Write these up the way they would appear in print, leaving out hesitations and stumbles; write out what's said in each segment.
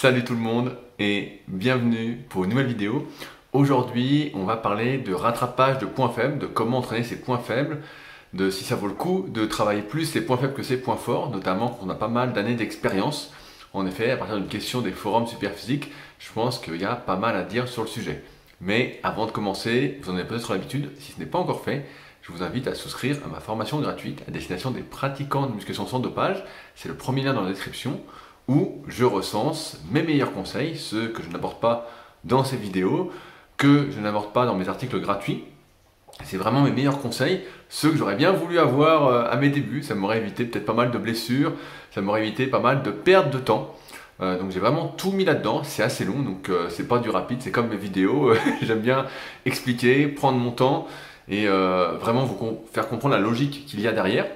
Salut tout le monde et bienvenue pour une nouvelle vidéo. Aujourd'hui, on va parler de rattrapage de points faibles, de comment entraîner ses points faibles, de si ça vaut le coup de travailler plus ses points faibles que ses points forts, notamment quand on a pas mal d'années d'expérience. En effet, à partir d'une question des forums Superphysique, je pense qu'il y a pas mal à dire sur le sujet. Mais avant de commencer, vous en avez peut-être l'habitude, si ce n'est pas encore fait, je vous invite à souscrire à ma formation gratuite à destination des pratiquants de musculation sans dopage. C'est le premier lien dans la description, où je recense mes meilleurs conseils, ceux que je n'aborde pas dans ces vidéos, que je n'aborde pas dans mes articles gratuits. C'est vraiment mes meilleurs conseils, ceux que j'aurais bien voulu avoir à mes débuts. Ça m'aurait évité peut-être pas mal de blessures, ça m'aurait évité pas mal de pertes de temps. Donc j'ai vraiment tout mis là-dedans, c'est assez long, donc c'est pas du rapide, c'est comme mes vidéos. J'aime bien expliquer, prendre mon temps et vraiment vous faire comprendre la logique qu'il y a derrière.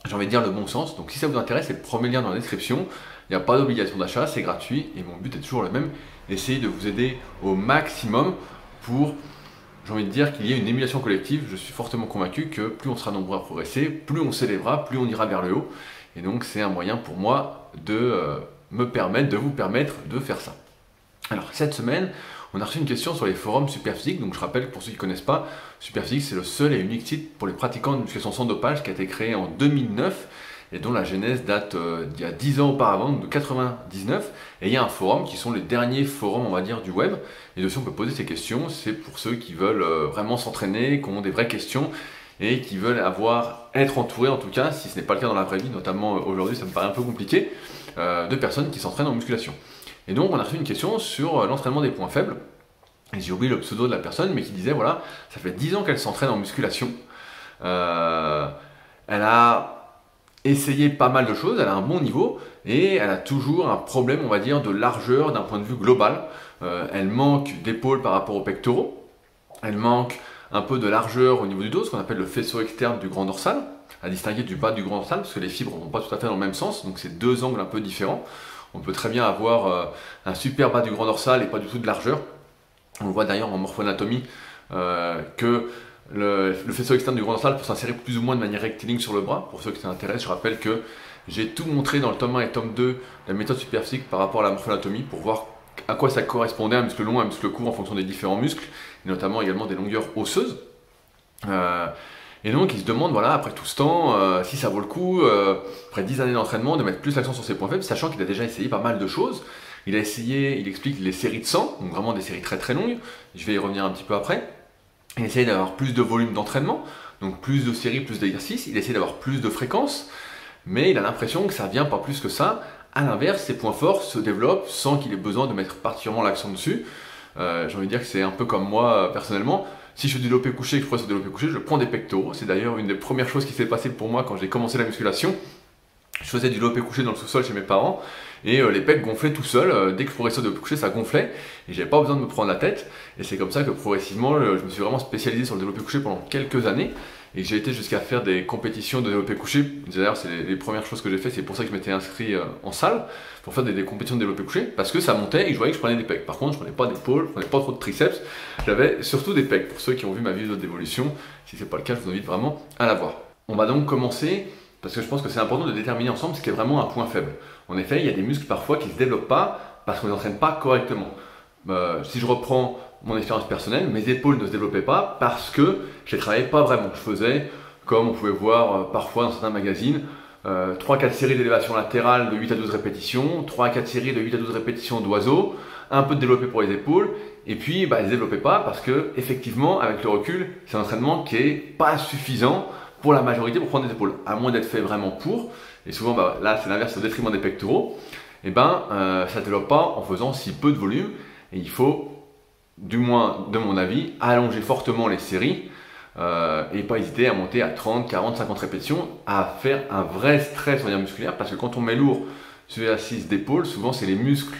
J'ai envie de dire le bon sens, donc si ça vous intéresse, c'est le premier lien dans la description. Il n'y a pas d'obligation d'achat, c'est gratuit et mon but est toujours le même, essayer de vous aider au maximum pour, j'ai envie de dire, qu'il y ait une émulation collective. Je suis fortement convaincu que plus on sera nombreux à progresser, plus on s'élèvera, plus on ira vers le haut. Et donc c'est un moyen pour moi de vous permettre de faire ça. Alors cette semaine, on a reçu une question sur les forums Superphysique. Donc je rappelle que pour ceux qui ne connaissent pas, Superphysique c'est le seul et unique site pour les pratiquants de musculation sans dopage qui a été créé en 2009 et dont la genèse date d'il y a 10 ans auparavant, de 99. Et il y a un forum qui sont les derniers forums, on va dire, du web. Et dessus on peut poser ces questions. C'est pour ceux qui veulent vraiment s'entraîner, qui ont des vraies questions et qui veulent être entourés, en tout cas, si ce n'est pas le cas dans la vraie vie, notamment aujourd'hui, ça me paraît un peu compliqué, de personnes qui s'entraînent en musculation. Et donc on a reçu une question sur l'entraînement des points faibles. Et j'ai oublié le pseudo de la personne, mais qui disait, voilà, ça fait 10 ans qu'elle s'entraîne en musculation. Elle a essayé pas mal de choses, elle a un bon niveau, et elle a toujours un problème, on va dire, de largeur d'un point de vue global. Elle manque d'épaules par rapport aux pectoraux. Elle manque un peu de largeur au niveau du dos, ce qu'on appelle le faisceau externe du grand dorsal, à distinguer du bas du grand dorsal, parce que les fibres ne vont pas tout à fait dans le même ssens, donc c'est deux angles un peu différents. On peut très bien avoir un super bas du grand dorsal et pas du tout de largeur. On le voit d'ailleurs en morphoanatomie que le faisceau externe du grand dorsal peut s'insérer plus ou moins de manière rectiligne sur le bras. Pour ceux qui s'intéressent, je rappelle que j'ai tout montré dans le tome 1 et tome 2 de la méthode Superphysique par rapport à la morphoanatomie pour voir à quoi ça correspondait, un muscle long, un muscle court en fonction des différents muscles, et notamment également des longueurs osseuses. Et donc il se demande, voilà, après tout ce temps, si ça vaut le coup, après 10 années d'entraînement, de mettre plus l'accent sur ses points faibles, sachant qu'il a déjà essayé pas mal de choses. Il a essayé, il explique les séries de 100, donc vraiment des séries très très longues, je vais y revenir un petit peu après. Il essaye d'avoir plus de volume d'entraînement, donc plus de séries, plus d'exercices, il essaie d'avoir plus de fréquences, mais il a l'impression que ça vient pas plus que ça. À l'inverse, ses points forts se développent sans qu'il ait besoin de mettre particulièrement l'accent dessus. J'ai envie de dire que c'est un peu comme moi personnellement. Si je fais du développé couché et que je progresse au développé couché, je prends des pectoraux. C'est d'ailleurs une des premières choses qui s'est passée pour moi quand j'ai commencé la musculation. Je faisais du développé couché dans le sous-sol chez mes parents et les pecs gonflaient tout seuls. Dès que je progressais au développé couché, ça gonflait et j'avais pas besoin de me prendre la tête. Et c'est comme ça que progressivement, je me suis vraiment spécialisé sur le développé couché pendant quelques années et j'ai été jusqu'à faire des compétitions de développé couché. D'ailleurs, c'est les premières choses que j'ai fait. C'est pour ça que je m'étais inscrit en salle pour faire des compétitions de développé couché parce que ça montait et je voyais que je prenais des pecs. Par contre, je prenais pas d'épaules, je prenais pas trop de triceps. J'avais surtout des pecs. Pour ceux qui ont vu ma vidéo d'évolution, si c'est pas le cas, je vous invite vraiment à la voir. On va donc commencer. Parce que je pense que c'est important de déterminer ensemble ce qui est vraiment un point faible. En effet, il y a des muscles parfois qui ne se développent pas parce qu'on ne les entraîne pas correctement. Si je reprends mon expérience personnelle, mes épaules ne se développaient pas parce que je les travaillais pas vraiment. Je faisais, comme on pouvait voir parfois dans certains magazines, 3-4 séries d'élévation latérale de 8 à 12 répétitions, 3-4 séries de 8 à 12 répétitions d'oiseau, un peu de développé pour les épaules, et puis ils ne se développaient pas parce que, effectivement, avec le recul, c'est un entraînement qui n'est pas suffisant pour la majorité pour prendre des épaules, à moins d'être fait vraiment pour, et souvent là c'est l'inverse au détriment des pectoraux, et ça ne développe pas en faisant si peu de volume, et il faut, du moins de mon avis, allonger fortement les séries, et pas hésiter à monter à 30, 40, 50 répétitions, à faire un vrai stress on va dire, musculaire, parce que quand on met lourd sur l'exercice d'épaule, souvent c'est les muscles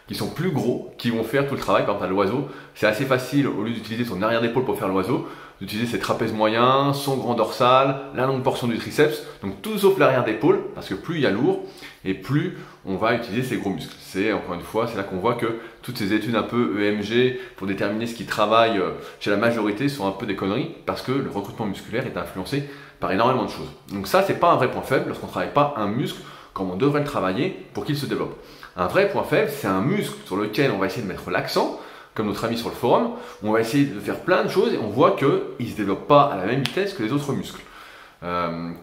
qui sont plus gros qui vont faire tout le travail. Par exemple à l'oiseau, c'est assez facile, au lieu d'utiliser son arrière d'épaule pour faire l'oiseau, d'utiliser ses trapèzes moyens, son grand dorsal, la longue portion du triceps, donc tout sauf l'arrière d'épaule, parce que plus il y a lourd, et plus on va utiliser ces gros muscles. C'est encore une fois, c'est là qu'on voit que toutes ces études un peu EMG pour déterminer ce qui travaille chez la majorité sont un peu des conneries, parce que le recrutement musculaire est influencé par énormément de choses. Donc ça, c'est pas un vrai point faible lorsqu'on ne travaille pas un muscle comme on devrait le travailler pour qu'il se développe. Un vrai point faible, c'est un muscle sur lequel on va essayer de mettre l'accent, comme notre ami sur le forum, où on va essayer de faire plein de choses et on voit qu'il ne se développe pas à la même vitesse que les autres muscles.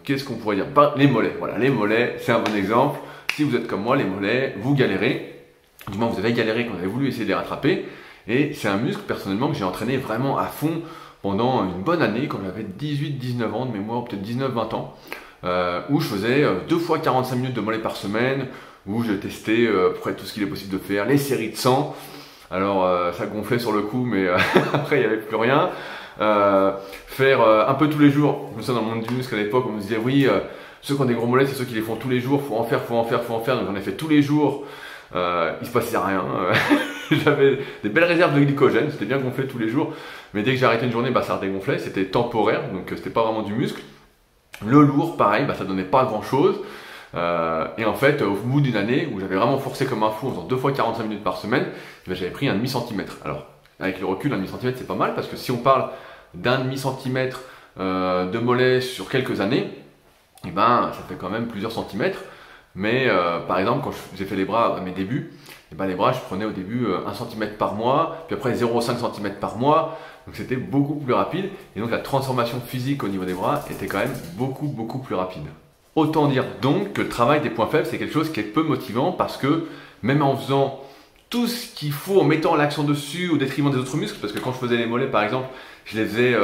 Qu'est-ce qu'on pourrait dire? Les mollets. Voilà, les mollets, c'est un bon exemple. Si vous êtes comme moi, les mollets, vous galérez. Du moins, vous avez galéré quand vous avez voulu essayer de les rattraper. Et c'est un muscle, personnellement, que j'ai entraîné vraiment à fond pendant une bonne année, quand j'avais 18-19 ans de mémoire, peut-être 19-20 ans, où je faisais 2 fois 45 minutes de mollets par semaine, où je testais près tout ce qu'il est possible de faire, les séries de 100. Alors, ça gonflait sur le coup, mais après, il n'y avait plus rien. Faire un peu tous les jours. Je me souviens dans le monde du muscle à l'époque, on me disait oui, ceux qui ont des gros mollets, c'est ceux qui les font tous les jours, faut en faire. Donc j'en ai fait tous les jours. Il se passait rien. J'avais des belles réserves de glycogène, c'était bien gonflé tous les jours. Mais dès que j'ai arrêté une journée, ça redégonflait. C'était temporaire, donc c'était pas vraiment du muscle. Le lourd, pareil, ça donnait pas grand chose. Et en fait, au bout d'une année où j'avais vraiment forcé comme un fou en faisant 2 fois 45 minutes par semaine, j'avais pris un demi-centimètre. Alors, avec le recul, un demi-centimètre c'est pas mal parce que si on parle d'un demi-centimètre de mollet sur quelques années, ça fait quand même plusieurs centimètres. Mais par exemple, quand j'ai fait les bras à mes débuts, les bras, je prenais au début 1 cm par mois, puis après 0,5 cm par mois. Donc c'était beaucoup plus rapide. Et donc la transformation physique au niveau des bras était quand même beaucoup plus rapide. Autant dire donc que le travail des points faibles, c'est quelque chose qui est peu motivant parce que même en faisant tout ce qu'il faut, en mettant l'accent dessus au détriment des autres muscles, parce que quand je faisais les mollets par exemple, je les faisais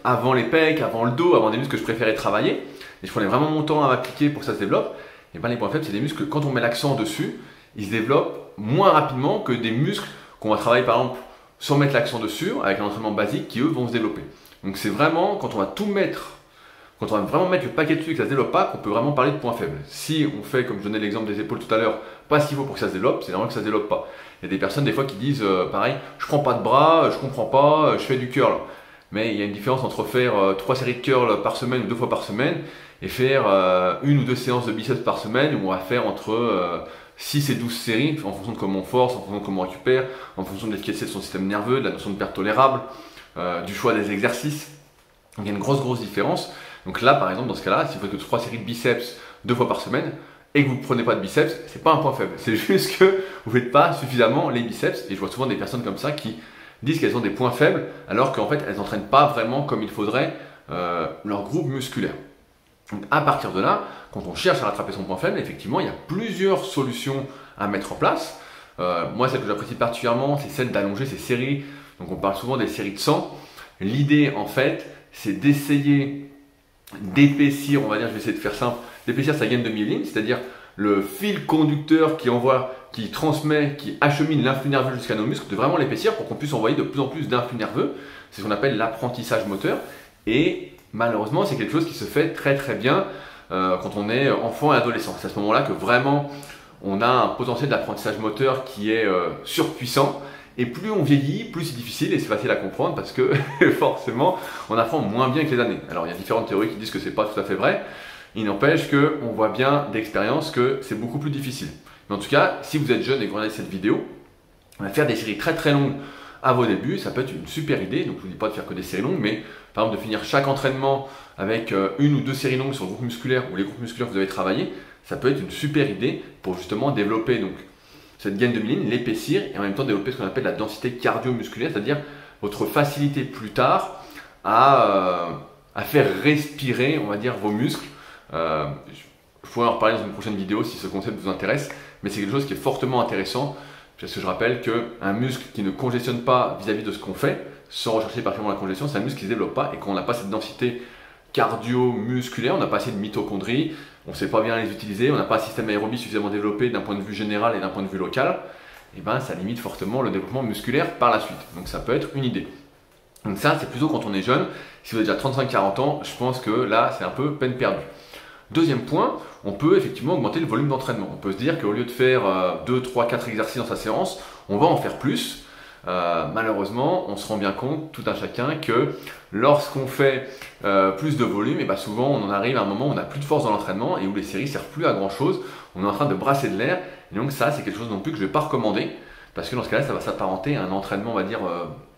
avant les pecs, avant le dos, avant des muscles que je préférais travailler. Et je prenais vraiment mon temps à m'appliquer pour que ça se développe. Et les points faibles, c'est des muscles que quand on met l'accent dessus, ils se développent moins rapidement que des muscles qu'on va travailler par exemple sans mettre l'accent dessus, avec un entraînement basique qui eux vont se développer. Donc c'est vraiment quand on va tout mettre, quand on va vraiment mettre le paquet dessus et que ça ne se développe pas, qu'on peut vraiment parler de points faibles. Si on fait, comme je donnais l'exemple des épaules tout à l'heure, pas ce qu'il faut pour que ça se développe, c'est normal que ça ne se développe pas. Il y a des personnes des fois qui disent pareil, je prends pas de bras, je comprends pas, je fais du curl. Mais il y a une différence entre faire 3 séries de curl par semaine ou 2 fois par semaine et faire 1 ou 2 séances de biceps par semaine où on va faire entre 6 et 12 séries en fonction de comment on force, en fonction de comment on récupère, en fonction de l'efficacité de son système nerveux, de la notion de perte tolérable, du choix des exercices. Donc il y a une grosse différence. Donc là par exemple dans ce cas-là, si vous faites que 3 séries de biceps 2 fois par semaine et que vous ne prenez pas de biceps, c'est pas un point faible. C'est juste que vous ne faites pas suffisamment les biceps et je vois souvent des personnes comme ça qui disent qu'elles ont des points faibles alors qu'en fait elles n'entraînent pas vraiment comme il faudrait leur groupe musculaire. Donc à partir de là, quand on cherche à rattraper son point faible, effectivement il y a plusieurs solutions à mettre en place. Moi celle que j'apprécie particulièrement, c'est celle d'allonger ces séries. Donc on parle souvent des séries de 100. L'idée en fait, c'est d'essayer d'épaissir, on va dire, je vais essayer de faire simple, d'épaissir sa gaine de myéline, c'est-à-dire le fil conducteur qui envoie, qui transmet, qui achemine l'influx nerveux jusqu'à nos muscles, de vraiment l'épaissir pour qu'on puisse envoyer de plus en plus d'influx nerveux. C'est ce qu'on appelle l'apprentissage moteur. Et malheureusement, c'est quelque chose qui se fait très bien quand on est enfant et adolescent. C'est à ce moment-là que vraiment on a un potentiel d'apprentissage moteur qui est surpuissant. Et plus on vieillit, plus c'est difficile et c'est facile à comprendre parce que forcément on apprend moins bien que les années. Alors il y a différentes théories qui disent que c'est pas tout à fait vrai. Il n'empêche qu'on voit bien d'expérience que c'est beaucoup plus difficile. Mais en tout cas, si vous êtes jeune et que vous regardez cette vidéo, faire des séries très longues à vos débuts, ça peut être une super idée. Donc je ne vous dis pas de faire que des séries longues, mais par exemple de finir chaque entraînement avec 1 ou 2 séries longues sur le groupe musculaire ou les groupes musculaires que vous avez travaillé, ça peut être une super idée pour justement développer donc cette gaine de myéline, l'épaissir et en même temps développer ce qu'on appelle la densité cardio-musculaire, c'est-à-dire votre facilité plus tard à faire respirer, on va dire, vos muscles. Je pourrais en reparler dans une prochaine vidéo si ce concept vous intéresse, mais c'est quelque chose qui est fortement intéressant parce que je rappelle qu'un muscle qui ne congestionne pas vis-à-vis de ce qu'on fait, sans rechercher particulièrement la congestion, c'est un muscle qui ne se développe pas et quand on n'a pas cette densité cardio-musculaire, on n'a pas assez de mitochondries, on ne sait pas bien les utiliser, on n'a pas un système aérobie suffisamment développé d'un point de vue général et d'un point de vue local, et ça limite fortement le développement musculaire par la suite. Donc ça peut être une idée. Donc ça, c'est plutôt quand on est jeune. Si vous avez déjà 35-40 ans, je pense que là, c'est un peu peine perdue. Deuxième point, on peut effectivement augmenter le volume d'entraînement. On peut se dire qu'au lieu de faire 2, 3, 4 exercices dans sa séance, on va en faire plus. Malheureusement, on se rend bien compte, tout un chacun, que lorsqu'on fait plus de volume, et souvent on en arrive à un moment où on n'a plus de force dans l'entraînement et où les séries ne servent plus à grand chose. On est en train de brasser de l'air. Et donc ça, c'est quelque chose non plus que je ne vais pas recommander. Parce que dans ce cas-là, ça va s'apparenter à un entraînement, on va dire,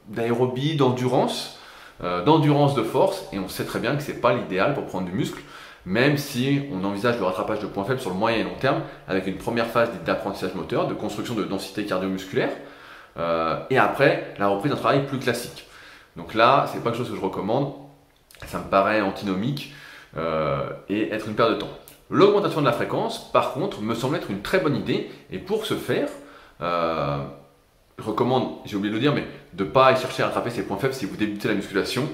d'aérobie, d'endurance de force. Et on sait très bien que ce n'est pas l'idéal pour prendre du muscle. même si on envisage le rattrapage de points faibles sur le moyen et long terme, avec une première phase dite d'apprentissage moteur, de construction de densité cardio-musculaire, et après la reprise d'un travail plus classique. Donc là, c'est pas quelque chose que je recommande, ça me paraît antinomique et être une perte de temps. L'augmentation de la fréquence, par contre, me semble être une très bonne idée, et pour ce faire, je recommande, j'ai oublié de le dire, mais de ne pas chercher à rattraper ses points faibles si vous débutez la musculation.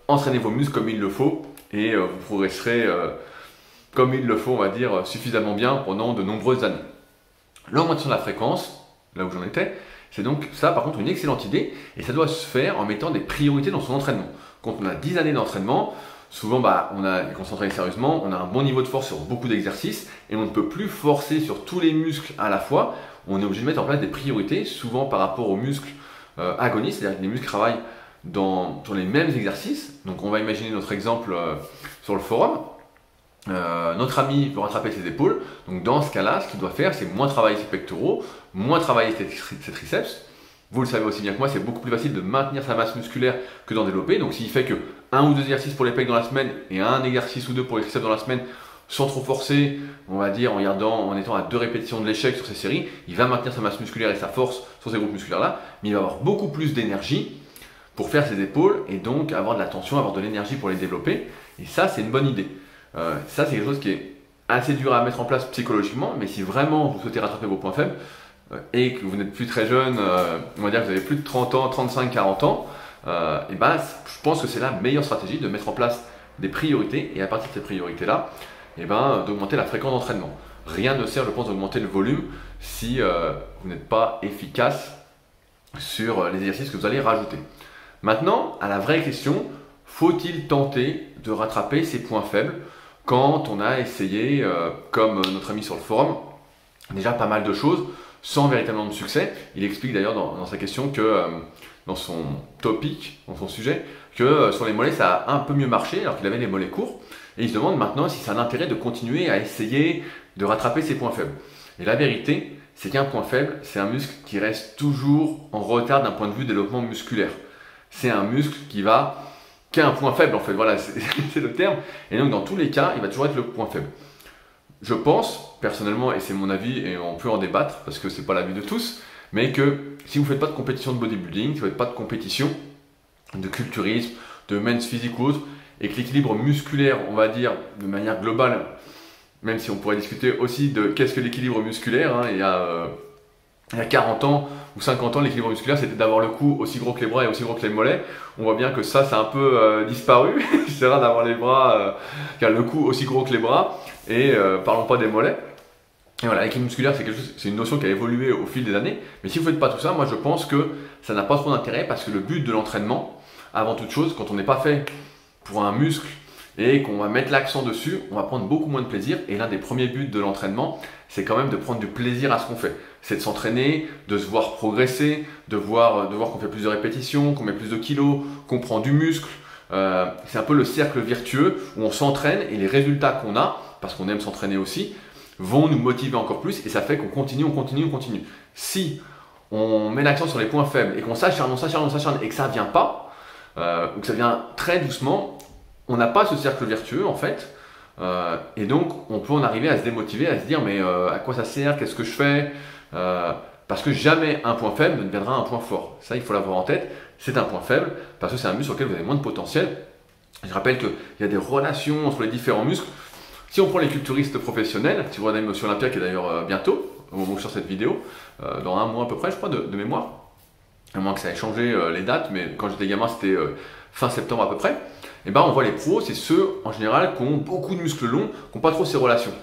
Entraînez vos muscles comme il le faut et vous progresserez comme il le faut, on va dire, suffisamment bien pendant de nombreuses années. L'augmentation de la fréquence, là où j'en étais, c'est donc ça par contre une excellente idée et ça doit se faire en mettant des priorités dans son entraînement. Quand on a 10 années d'entraînement, souvent on a concentré sérieusement, on a un bon niveau de force sur beaucoup d'exercices et on ne peut plus forcer sur tous les muscles à la fois. On est obligé de mettre en place des priorités, souvent par rapport aux muscles agonistes, c'est-à-dire que les muscles travaillent sur les mêmes exercices. Donc on va imaginer notre exemple sur le forum. Notre ami veut rattraper ses épaules, donc dans ce cas-là, ce qu'il doit faire, c'est moins travailler ses pectoraux, moins travailler ses triceps. Vous le savez aussi bien que moi, c'est beaucoup plus facile de maintenir sa masse musculaire que d'en développer. Donc s'il fait que 1 ou 2 exercices pour les pecs dans la semaine et un exercice ou 2 pour les triceps dans la semaine, sans trop forcer, on va dire en étant à 2 répétitions de l'échec sur ces séries, il va maintenir sa masse musculaire et sa force sur ces groupes musculaires-là, mais il va avoir beaucoup plus d'énergie pour faire ses épaules et donc avoir de la tension, avoir de l'énergie pour les développer. Et ça, c'est une bonne idée. Ça, c'est quelque chose qui est assez dur à mettre en place psychologiquement, mais si vraiment vous souhaitez rattraper vos points faibles et que vous n'êtes plus très jeune, on va dire que vous avez plus de 30 ans, 35, 40 ans, et ben, je pense que c'est la meilleure stratégie de mettre en place des priorités et à partir de ces priorités-là, et ben, d'augmenter la fréquence d'entraînement. Rien ne sert, je pense, d'augmenter le volume si vous n'êtes pas efficace sur les exercices que vous allez rajouter. Maintenant, à la vraie question, faut-il tenter de rattraper ses points faibles quand on a essayé, comme notre ami sur le forum, déjà pas mal de choses sans véritablement de succès? Il explique d'ailleurs dans sa question que, dans son topic, dans son sujet, que sur les mollets ça a un peu mieux marché alors qu'il avait les mollets courts. Et il se demande maintenant si ça a l'intérêt de continuer à essayer de rattraper ses points faibles. Et la vérité, c'est qu'un point faible, c'est un muscle qui reste toujours en retard d'un point de vue développement musculaire. C'est un muscle qui a un point faible en fait, voilà, c'est le terme. Et donc dans tous les cas, il va toujours être le point faible. Je pense, personnellement, et c'est mon avis, et on peut en débattre, parce que c'est pas l'avis de tous, mais que si vous ne faites pas de compétition de bodybuilding, si vous ne faites pas de compétition de culturisme, de men's physique ou autre, et que l'équilibre musculaire, on va dire, de manière globale, même si on pourrait discuter aussi de qu'est-ce que l'équilibre musculaire, hein, il y a 40 ans ou 50 ans, l'équilibre musculaire, c'était d'avoir le cou aussi gros que les bras et aussi gros que les mollets. On voit bien que ça, c'est un peu disparu. C'est rare d'avoir les bras, le cou aussi gros que les bras. Et parlons pas des mollets. Et voilà, l'équilibre musculaire, c'est une notion qui a évolué au fil des années. Mais si vous ne faites pas tout ça, moi je pense que ça n'a pas trop d'intérêt parce que le but de l'entraînement, avant toute chose, quand on n'est pas fait pour un muscle et qu'on va mettre l'accent dessus, on va prendre beaucoup moins de plaisir. Et l'un des premiers buts de l'entraînement, c'est quand même de prendre du plaisir à ce qu'on fait. C'est de s'entraîner, de se voir progresser, de voir qu'on fait plus de répétitions, qu'on met plus de kilos, qu'on prend du muscle. C'est un peu le cercle vertueux où on s'entraîne et les résultats qu'on a, parce qu'on aime s'entraîner aussi, vont nous motiver encore plus et ça fait qu'on continue. Si on met l'accent sur les points faibles et qu'on s'acharne et que ça ne vient pas, ou que ça vient très doucement, on n'a pas ce cercle vertueux en fait. Et donc on peut en arriver à se démotiver, à se dire mais à quoi ça sert, qu'est-ce que je fais, parce que jamais un point faible ne deviendra un point fort. Ça il faut l'avoir en tête, c'est un point faible parce que c'est un muscle sur lequel vous avez moins de potentiel. Je rappelle qu'il y a des relations entre les différents muscles. Si on prend les culturistes professionnels, si vous regardez Monsieur Olympia qui est d'ailleurs bientôt, au moment où je sors cette vidéo, dans un mois à peu près je crois de mémoire, à moins que ça ait changé les dates, mais quand j'étais gamin c'était fin septembre à peu près. Et ben on voit les pros, c'est ceux en général qui ont beaucoup de muscles longs, qui n'ont pas trop ces relations.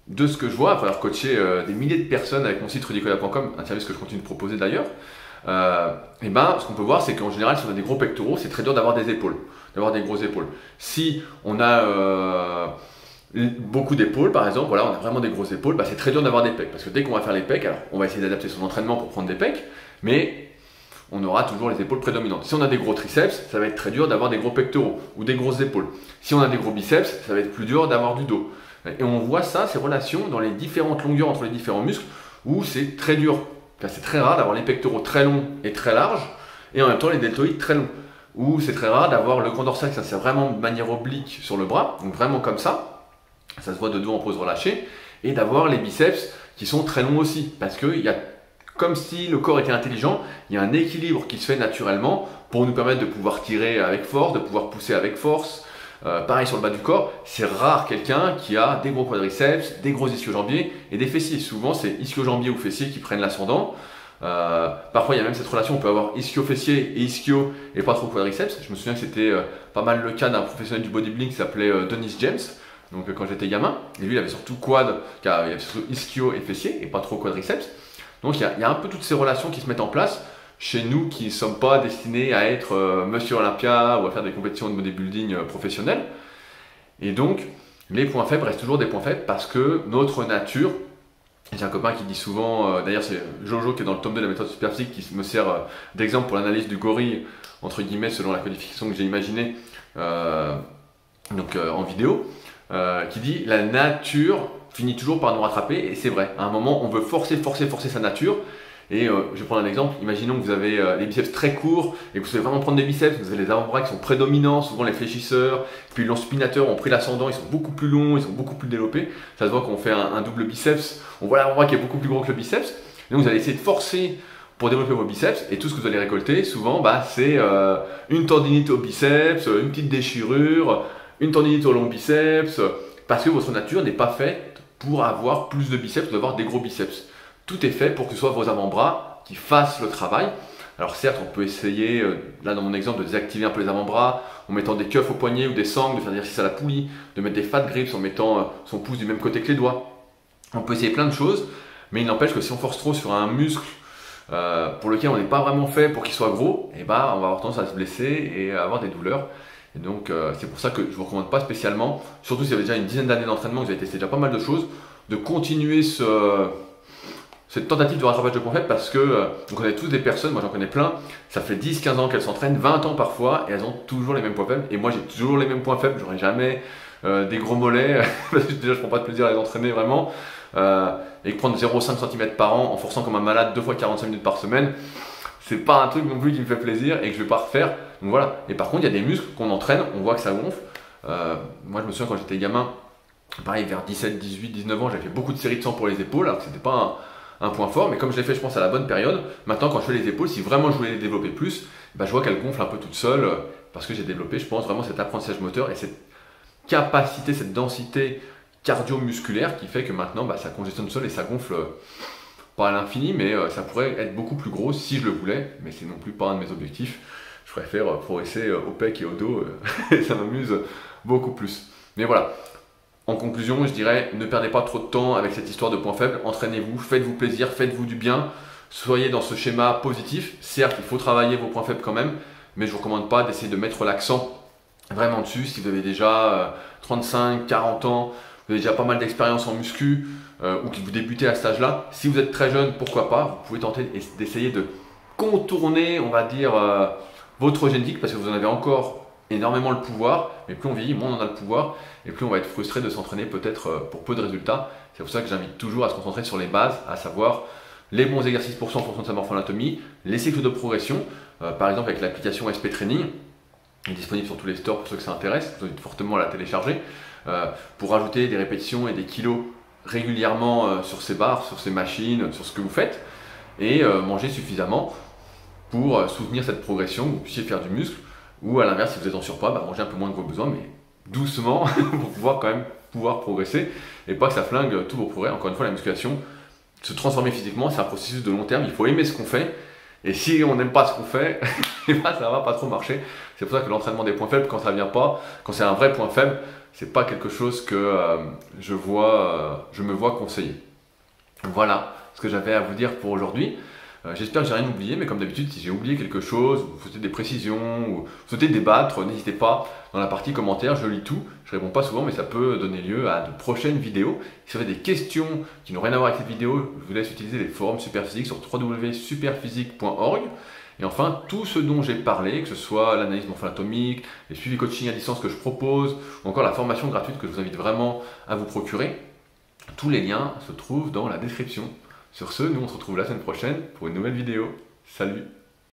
De ce que je vois, après avoir coaché des milliers de personnes avec mon site rudicola.com, un service que je continue de proposer d'ailleurs, et ben ce qu'on peut voir c'est qu'en général si on a des gros pectoraux, c'est très dur d'avoir des épaules, d'avoir des grosses épaules. Si on a beaucoup d'épaules par exemple, voilà, on a vraiment des grosses épaules, bah, c'est très dur d'avoir des pecs, parce que dès qu'on va faire les pecs, alors on va essayer d'adapter son entraînement pour prendre des pecs, mais on aura toujours les épaules prédominantes. Si on a des gros triceps, ça va être très dur d'avoir des gros pectoraux ou des grosses épaules. Si on a des gros biceps, ça va être plus dur d'avoir du dos. Et on voit ça, ces relations dans les différentes longueurs entre les différents muscles où c'est très dur. Enfin, c'est très rare d'avoir les pectoraux très longs et très larges et en même temps les deltoïdes très longs. ou c'est très rare d'avoir le grand dorsal qui s'insère vraiment de manière oblique sur le bras, donc vraiment comme ça se voit de dos en pose relâchée, et d'avoir les biceps qui sont très longs aussi, parce que comme si le corps était intelligent, il y a un équilibre qui se fait naturellement pour nous permettre de pouvoir tirer avec force, de pouvoir pousser avec force. Pareil sur le bas du corps, c'est rare quelqu'un qui a des gros quadriceps, des gros ischio-jambiers et des fessiers. Souvent c'est ischio-jambiers ou fessiers qui prennent l'ascendant. Parfois il y a même cette relation, on peut avoir ischio-fessier et ischio et pas trop quadriceps. Je me souviens que c'était pas mal le cas d'un professionnel du bodybuilding qui s'appelait Dennis James, donc quand j'étais gamin, et lui il avait surtout quad, car il avait surtout ischio et fessier et pas trop quadriceps. Donc il y a un peu toutes ces relations qui se mettent en place chez nous qui ne sommes pas destinés à être Monsieur Olympia ou à faire des compétitions de bodybuilding professionnelles. Et donc les points faibles restent toujours des points faibles parce que notre nature, j'ai un copain qui dit souvent, d'ailleurs c'est Jojo qui est dans le tome 2 de la méthode Superphysique qui me sert d'exemple pour l'analyse du gorille, entre guillemets, selon la codification que j'ai imaginée en vidéo, qui dit la nature finit toujours par nous rattraper, et c'est vrai, à un moment on veut forcer sa nature. Et je vais prendre un exemple, imaginons que vous avez les biceps très courts et que vous savez vraiment prendre des biceps, vous avez les avant-bras qui sont prédominants, souvent les fléchisseurs, puis les longs spinateurs ont pris l'ascendant, ils sont beaucoup plus longs, ils sont beaucoup plus développés. Ça se voit qu'on fait un double biceps, on voit l'avant-bras qui est beaucoup plus gros que le biceps. Et donc vous allez essayer de forcer pour développer vos biceps, et tout ce que vous allez récolter, souvent, c'est une tendinite au biceps, une petite déchirure, une tendinite au long biceps, parce que votre nature n'est pas faite pour avoir plus de biceps, d'avoir des gros biceps. Tout est fait pour que ce soit vos avant-bras qui fassent le travail. Alors certes, on peut essayer, là dans mon exemple, de désactiver un peu les avant-bras en mettant des cuffs au poignet ou des sangles, de faire des exercices à la poulie, de mettre des fat grips en mettant son pouce du même côté que les doigts. On peut essayer plein de choses, mais il n'empêche que si on force trop sur un muscle pour lequel on n'est pas vraiment fait pour qu'il soit gros, on va avoir tendance à se blesser et à avoir des douleurs. Et donc c'est pour ça que je ne vous recommande pas spécialement, surtout si vous avez déjà une dizaine d'années d'entraînement, que vous avez testé déjà pas mal de choses, de continuer cette tentative de rattrapage de points faibles, parce que on connaît tous des personnes, moi j'en connais plein, ça fait 10-15 ans qu'elles s'entraînent, 20 ans parfois, et elles ont toujours les mêmes points faibles. Et moi j'ai toujours les mêmes points faibles, j'aurai jamais des gros mollets, parce que déjà je prends pas de plaisir à les entraîner vraiment, et que prendre 0,5 cm par an en forçant comme un malade 2 fois 45 minutes par semaine, c'est pas un truc non plus qui me fait plaisir et que je vais pas refaire. Donc voilà. Et par contre il y a des muscles qu'on entraîne, on voit que ça gonfle. Moi je me souviens quand j'étais gamin, pareil vers 17, 18, 19 ans, j'avais fait beaucoup de séries de 100 pour les épaules, alors que c'était pas un point fort, mais comme je l'ai fait je pense à la bonne période, maintenant quand je fais les épaules, si vraiment je voulais les développer plus, je vois qu'elles gonflent un peu toutes seules, parce que j'ai développé, je pense, vraiment cet apprentissage moteur et cette capacité, cette densité cardio-musculaire qui fait que maintenant ça congestionne seul et ça gonfle pas à l'infini, mais ça pourrait être beaucoup plus gros si je le voulais, mais c'est non plus pas un de mes objectifs. Je préfère progresser au pec et au dos, et ça m'amuse beaucoup plus. Mais voilà. En conclusion, je dirais, ne perdez pas trop de temps avec cette histoire de points faibles, entraînez-vous, faites-vous plaisir, faites-vous du bien, soyez dans ce schéma positif. Certes, il faut travailler vos points faibles quand même, mais je ne vous recommande pas d'essayer de mettre l'accent vraiment dessus. Si vous avez déjà 35, 40 ans, vous avez déjà pas mal d'expérience en muscu, ou que vous débutez à cet âge-là, si vous êtes très jeune, pourquoi pas, vous pouvez tenter d'essayer de contourner, on va dire, votre génétique, parce que vous en avez encore énormément le pouvoir, mais plus on vieillit, moins on en a le pouvoir, et plus on va être frustré de s'entraîner peut-être pour peu de résultats. C'est pour ça que j'invite toujours à se concentrer sur les bases, à savoir les bons exercices pour soi en fonction de sa morpho-anatomie, les cycles de progression, par exemple avec l'application SP Training, qui est disponible sur tous les stores pour ceux que ça intéresse, je vous invite fortement à la télécharger, pour rajouter des répétitions et des kilos régulièrement sur ces barres, sur ces machines, sur ce que vous faites, et manger suffisamment pour soutenir cette progression, que vous puissiez faire du muscle. Ou à l'inverse, si vous êtes en surpoids, mangez un peu moins que vos besoins, mais doucement pour pouvoir quand même progresser et pas que ça flingue tous vos progrès. Encore une fois, la musculation, se transformer physiquement, c'est un processus de long terme. Il faut aimer ce qu'on fait, et si on n'aime pas ce qu'on fait, ça va pas trop marcher. C'est pour ça que l'entraînement des points faibles, quand ça vient pas, quand c'est un vrai point faible, c'est pas quelque chose que je me vois conseiller. Voilà ce que j'avais à vous dire pour aujourd'hui. J'espère que j'ai rien oublié, mais comme d'habitude, si j'ai oublié quelque chose, vous souhaitez des précisions, ou vous souhaitez débattre, n'hésitez pas dans la partie commentaires, je lis tout. Je réponds pas souvent, mais ça peut donner lieu à de prochaines vidéos. Si vous avez des questions qui n'ont rien à voir avec cette vidéo, je vous laisse utiliser les forums Superphysique sur www.superphysique.org. Et enfin, tout ce dont j'ai parlé, que ce soit l'analyse morpho-anatomique, les suivis coaching à distance que je propose, ou encore la formation gratuite que je vous invite vraiment à vous procurer, tous les liens se trouvent dans la description. Sur ce, nous on se retrouve la semaine prochaine pour une nouvelle vidéo. Salut!